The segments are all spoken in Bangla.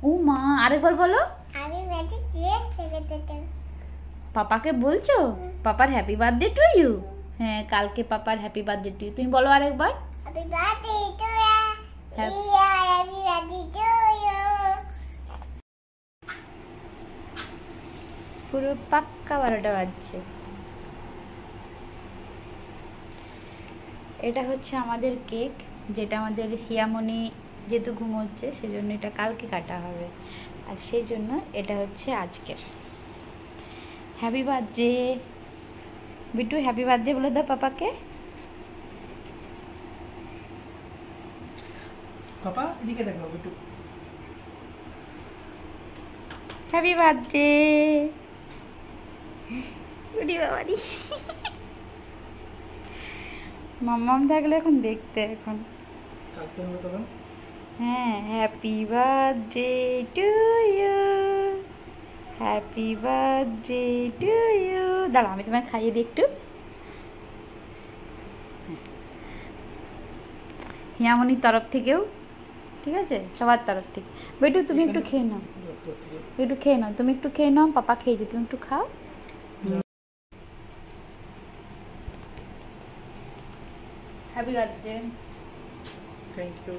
ও মা, আরেকবার বলো। পাপাকে বলছো পাপার হ্যাপি বার্থডে টু ইউ? হ্যাঁ, কালকে পাপার হ্যাপি বার্থডে টু ইউ। তুমি বলো আরেকবার। পুরো পাক্কা 12টা বাজছে। এটা হচ্ছে আমাদের কেক, যেটা আমাদের হিয়ামনি যেহেতু ঘুমোচ্ছে সেজন্য এটা কালকে কাটা হবে, আর সেই জন্য এটা হচ্ছে আজকের। Happy birthday Bittu, happy birthday বলে দাও পাপাকে। পাপা এদিকে দেখো বিট্টু। Happy birthday. উড়ি বাবারি, মাম্মাম থাকলে এখন দেখতে এখন। হ্যাঁ, happy birthday to you, happy birthday to you. দাঁড়া আমি তোমায় খাইয়ে দিই একটু। হিয়ামনির তরফ থেকেও, ঠিক আছে, সবার তরফ থেকে। বেটু তুমি একটু খেয়ে নাও, একটু খেয়ে নাও, তুমি একটু খেয়ে নাও, পাপা খেয়েছে, তুমি একটু খাও। Happy birthday. Thank you.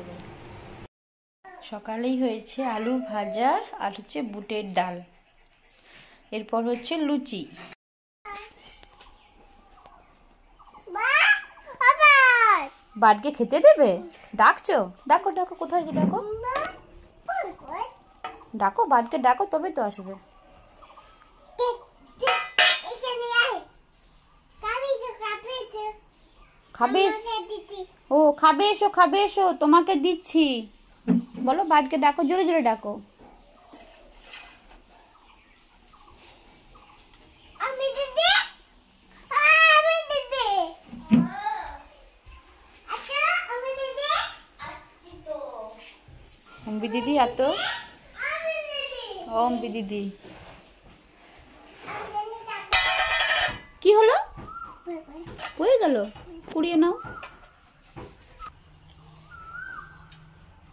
সকালেই হয়েছে আলু ভাজা আর হচ্ছে বুটের ডাল, এরপর হচ্ছে লুচি। বাড়কে খেতে দেবে? ডাকছো? ডাকো ডাকো, কোথায় যে ডাকো, ডাকো বাড়কে ডাকো, তবে তো আসবে। খাবে? ও খাবে, এসো খাবে, এসো, তোমাকে দিচ্ছি। বলো বাড়কে ডাকো, জোরে জোরে ডাকো। অম্বি দিদি, এত অম্বি দিদি কি হলো? হয়ে গেল, কুড়িয়ে নাও।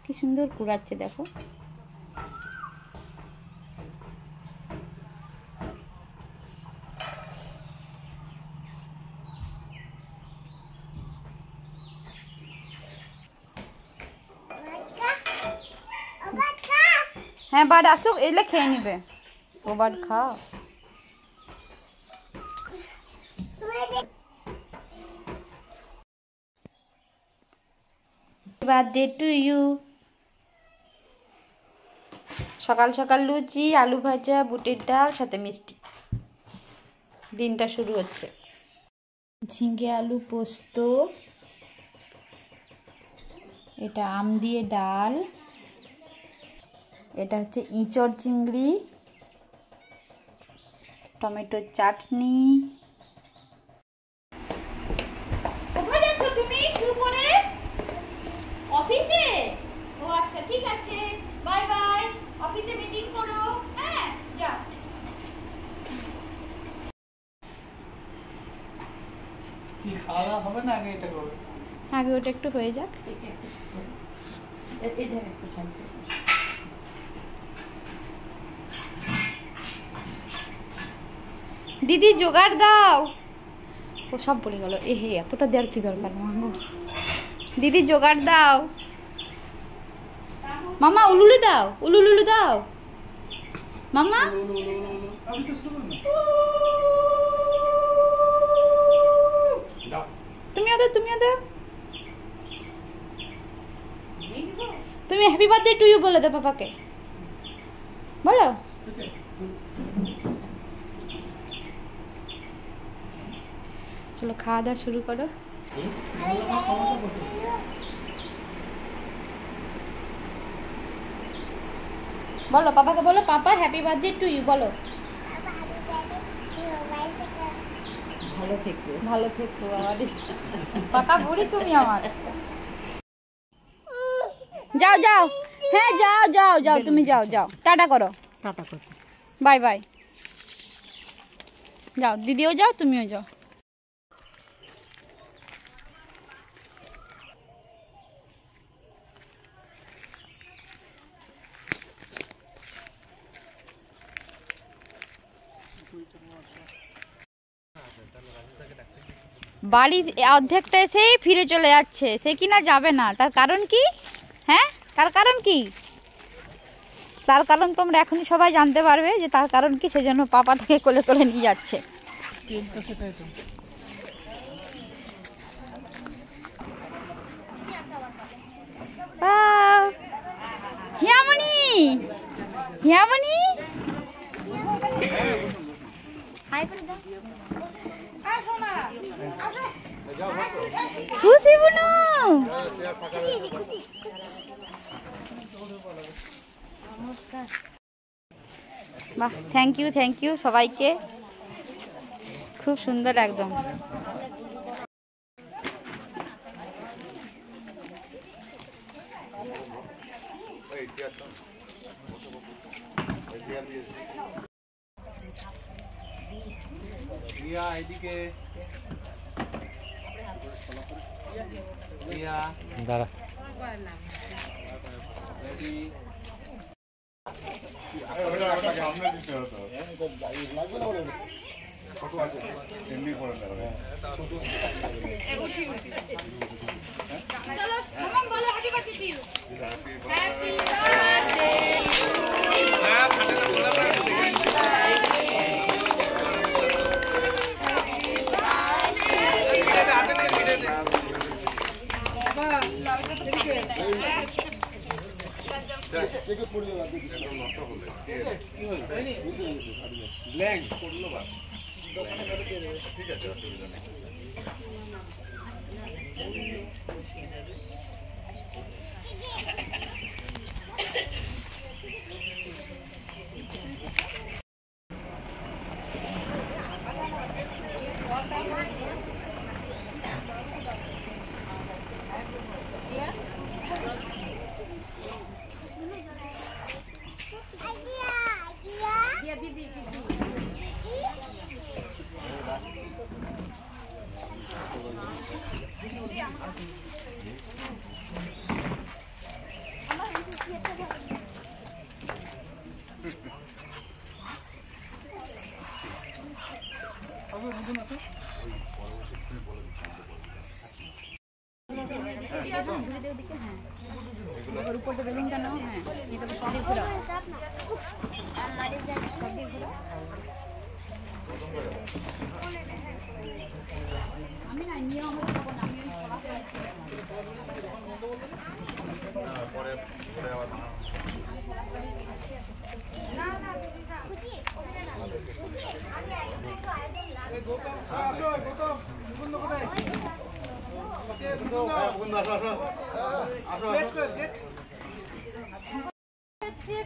কি সুন্দর কুড়াচ্ছে দেখো। হ্যাঁ, বাড় আসুক, এলে খেয়ে নিবে। ও বাড় খাও। Birthday to you. সকাল সকাল লুচি, আলু ভাজা, বুটের ডাল, সাথে মিষ্টি, দিনটা শুরু হচ্ছে। ঝিঙে আলু পোস্ত, এটা আম দিয়ে ডাল, এটা হচ্ছে ইঁচড় চিংড়ি, টমেটো চাটনি। কোথায় যাচ্ছ তুমি শু পরে? অফিসে? ও আচ্ছা, ঠিক আছে, বাই বাই, অফিসে মিটিং করো। হ্যাঁ যাও। কি খাওয়া দাওয়া হবে না, আগে এটা করবে? আগে ওটা একটু হয়ে যাক। দিদি জোগাড় দাও। ও সব বলে গেল, এ হে এতটা দেওয়ার কি দরকার মাঙ্গো। দিদি জোগাড় দাও। মামা উলুলু দাও, উলুলুলু দাও মামা। তুমিও দাও, তুমিও দাও। তুমি হ্যাপি বার্থডে টু ইউ বলে দাও পাপাকে, বলো। চলো খাওয়া দাওয়া শুরু করো। বলো পাপাকে, বলো papa happy birthday to you বলো। ভালো থেকো, ভালো থেকো আমাদের পাকা বুড়ি তুমি আমার। যাও যাও, হ্যাঁ যাও যাও যাও, তুমি যাও যাও, টাটা করো, টাটা করো, বাই বাই। যাও, দিদিও যাও, তুমিও যাও। বাড়ির অর্ধেকটা এসেই ফিরে চলে যাচ্ছে, সে কিনা যাবে না। তার কারণ কি? হ্যাঁ, তার কারণ কি? তার কারণ তোমরা এখনই সবাই জানতে পারবে যে তার কারণ কি। সেজন্য পাপা তাকে কোলে কোলে নিয়ে যাচ্ছে। হিয়ামণি, হিয়ামণি, খুশি বুনু, বাহ, থ্যাংক ইউ সবাইকে, খুব সুন্দর একদম। দাঁড়া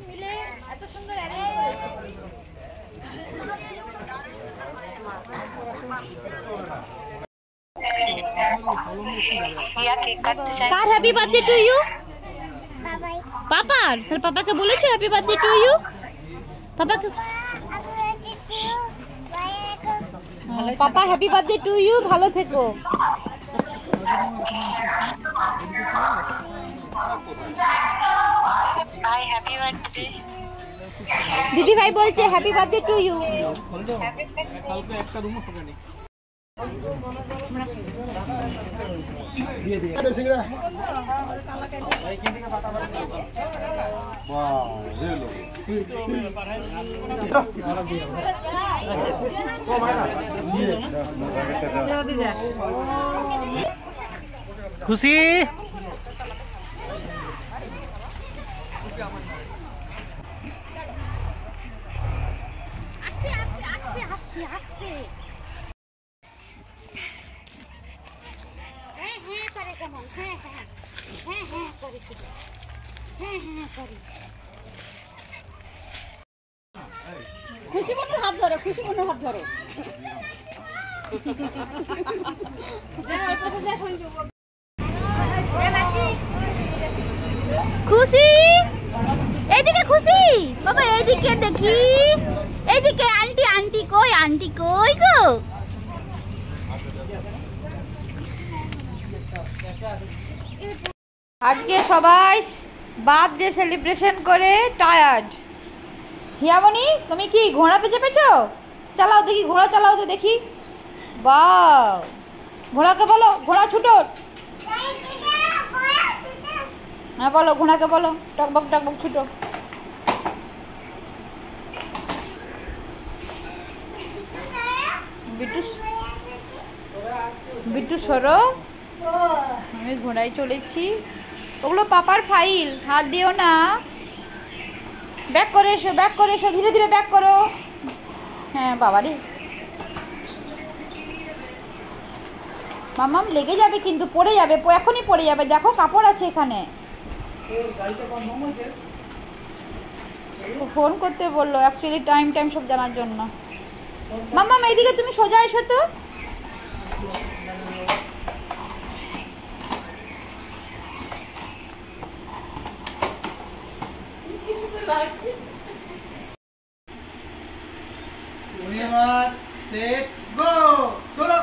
মিলে এত সুন্দর অ্যারেঞ্জ করেছে। কার হ্যাপি বার্থডে টু ইউ? পাপার। তাহলে পাপাকে বলেছো হ্যাপি বার্থডে টু ইউ? পাপাকে papa happy birthday to you, ভালো থেকো। দিদি ভাই বলছে হ্যাপি বার্থডে টু ইউ। কালকে একটা রুমও হবে না। খুশি আস্তে আস্তে আস্তে আস্তে আস্তে। হ্যাঁ হ্যাঁ করে কেমন? হ্যাঁ হ্যাঁ হ্যাঁ হ্যাঁ করে শুধু হ্যাঁ হ্যাঁ করে। খুশি মনের হাত ধরো, খুশি মনের হাত ধরো। খুশি এইদিকে, খুশি বাবা এইদিকে দেখি, এইদিকে। আন্টি আন্টি কই? আন্টি কই গো? আজকে সবাই বার্থডে সেলিব্রেশন করে টায়ার্ড। হিয়ামণি তুমি কি ঘোড়াতে চেপেছো? চালাও দেখি, ঘোড়া চালাও তো দেখি। বাহ, ঘোড়াকে বলো, ঘোড়া ছুটো। হ্যাঁ বলো, ঘোড়াকে বলো টকবক টকবক ছুটো। বিট্টু বিট্টু সরো, আমি ঘোড়ায় চলেছি। ওগুলো পাপার ফাইল, হাত দিও না। ব্যাক করে এসো, ব্যাক করে এসো, ধীরে ধীরে ব্যাক করো। হ্যাঁ বাবারে, মামাম লেগে যাবে কিন্তু, পড়ে যাবে, এখনই পড়ে যাবে। দেখো কাপড় আছে এখানে। ফোন করতে বললো অ্যাকচুয়ালি, টাইম সব জানার জন্য। মামাম এইদিকে তুমি সোজা এসো তো। সেট গো, দৌড়ো।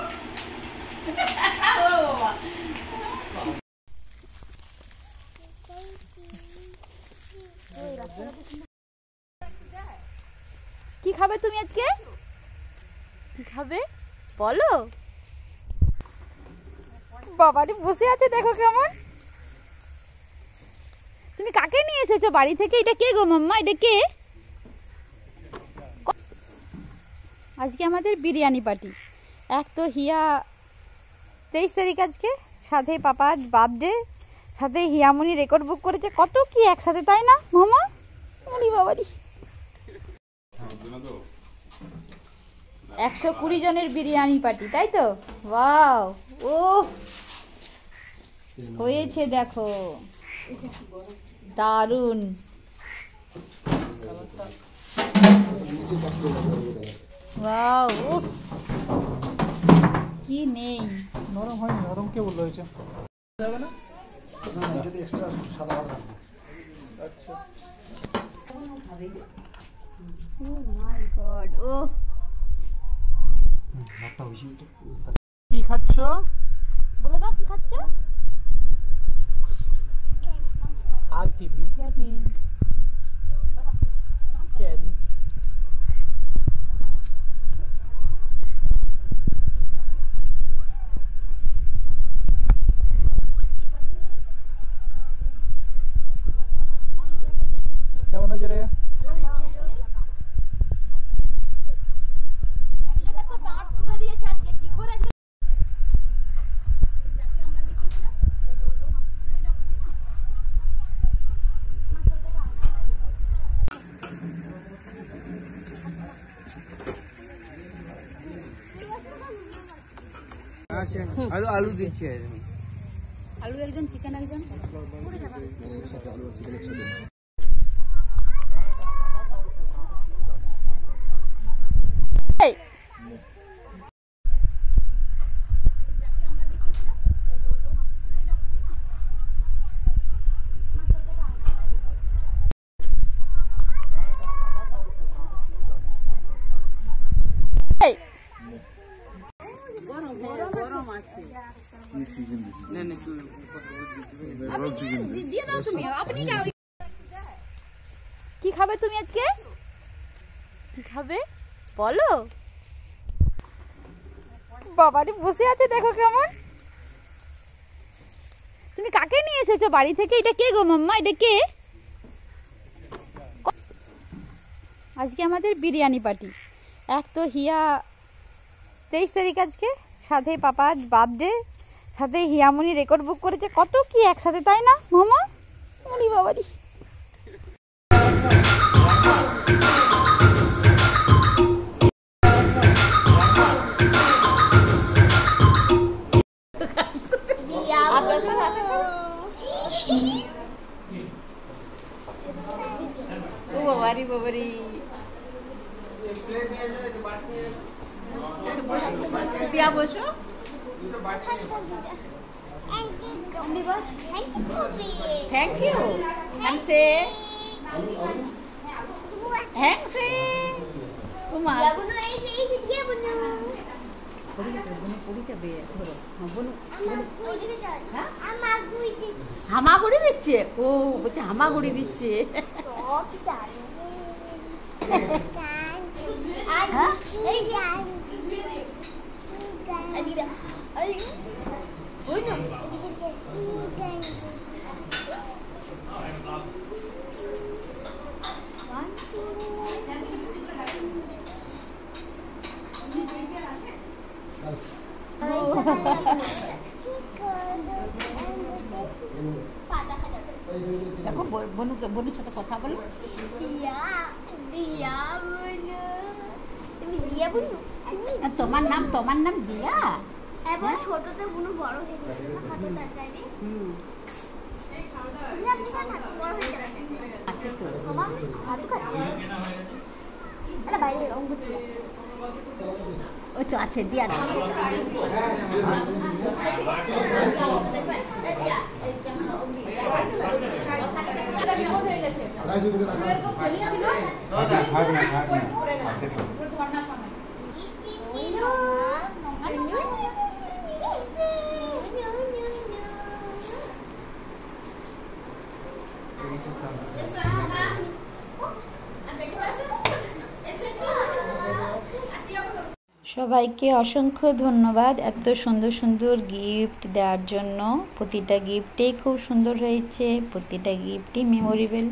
কি খাবে তুমি আজকে? কি খাবে বলো। বাবারে বসে আছে, দেখো কেমন। তুমি কাকে নিয়ে এসেছো বাড়ি থেকে? এটা কে গো মাম্মা, এটা কে? আজকে আমাদের বিরিয়ানি পার্টি। এক তো হিয়া 23 তারিখ আজকে, সাথে পাপার বার্থডে, সাথে হিয়ামনি রেকর্ড বুক করেছে, কত কি একসাথে, তাই না মামা? উনি বাবারি 120 জনের বিরিয়ানি পার্টি, তাই তো? ওয়াও, ও হয়েছে দেখো, দারুণ। ওয়াও, কি নেই, নরম হয়, নরম কে বললো হয়েছে যাবে না? না এটাতে এক্সট্রা সাদা ভাত রাখবো। আচ্ছা ও মাই গড, ও ভাতটা বেশি একটু কি খাচ্ছ? বলে দাও কি খাচ্ছ? আর কি বিরিয়ানি, চিকেন। কেমন হয়েছে রে? আলু আলু দিচ্ছে, আলু একজন, চিকেন একজন। কি খাবে তুমি আজকে? কি খাবে বলো। বাবারে বসে আছে, দেখো কেমন। তুমি কাকে নিয়ে এসেছো বাড়ি থেকে? এটা কে গো মাম্মা, এটা কে? আজকে আমাদের বিরিয়ানি পার্টি। এক তো হিয়া 23 তারিখ আজকে, সাথে পাপার বার্থডে, সাথে হিয়ামনি রেকর্ড বুক করেছে, কত কি একসাথে, তাই না মামা? উনি বাবারি ও বাবারি বাবারি। দিয়া বসো। Thank you. হ্যাংসে হ্যাংসে তোমার পড়ে যাবে, ধরো। হামাগুড়ি দিচ্ছে, ও বলছে হামাগুড়ি দিচ্ছে। দেখো বনুর সাথে কথা বলো। দিয়া দিয়া বলো, তুমি দিয়া বলো। তোমার নাম দিয়া? এবার ছোটতে বুনু বড় হয়ে গেছে না, কত তাড়াতাড়ি। আপনি না থাকো, বড় হয়ে যাবে। আছে তো বাবা ভাত খাচ্ছি। আরে বাইরে রং করছি। ওই তো আছে দিয়া। সবাইকে অসংখ্য ধন্যবাদ এত সুন্দর সুন্দর গিফট দেওয়ার জন্য। প্রতিটা গিফটেই খুব সুন্দর হয়েছে, প্রতিটা গিফটই মেমোরেবল।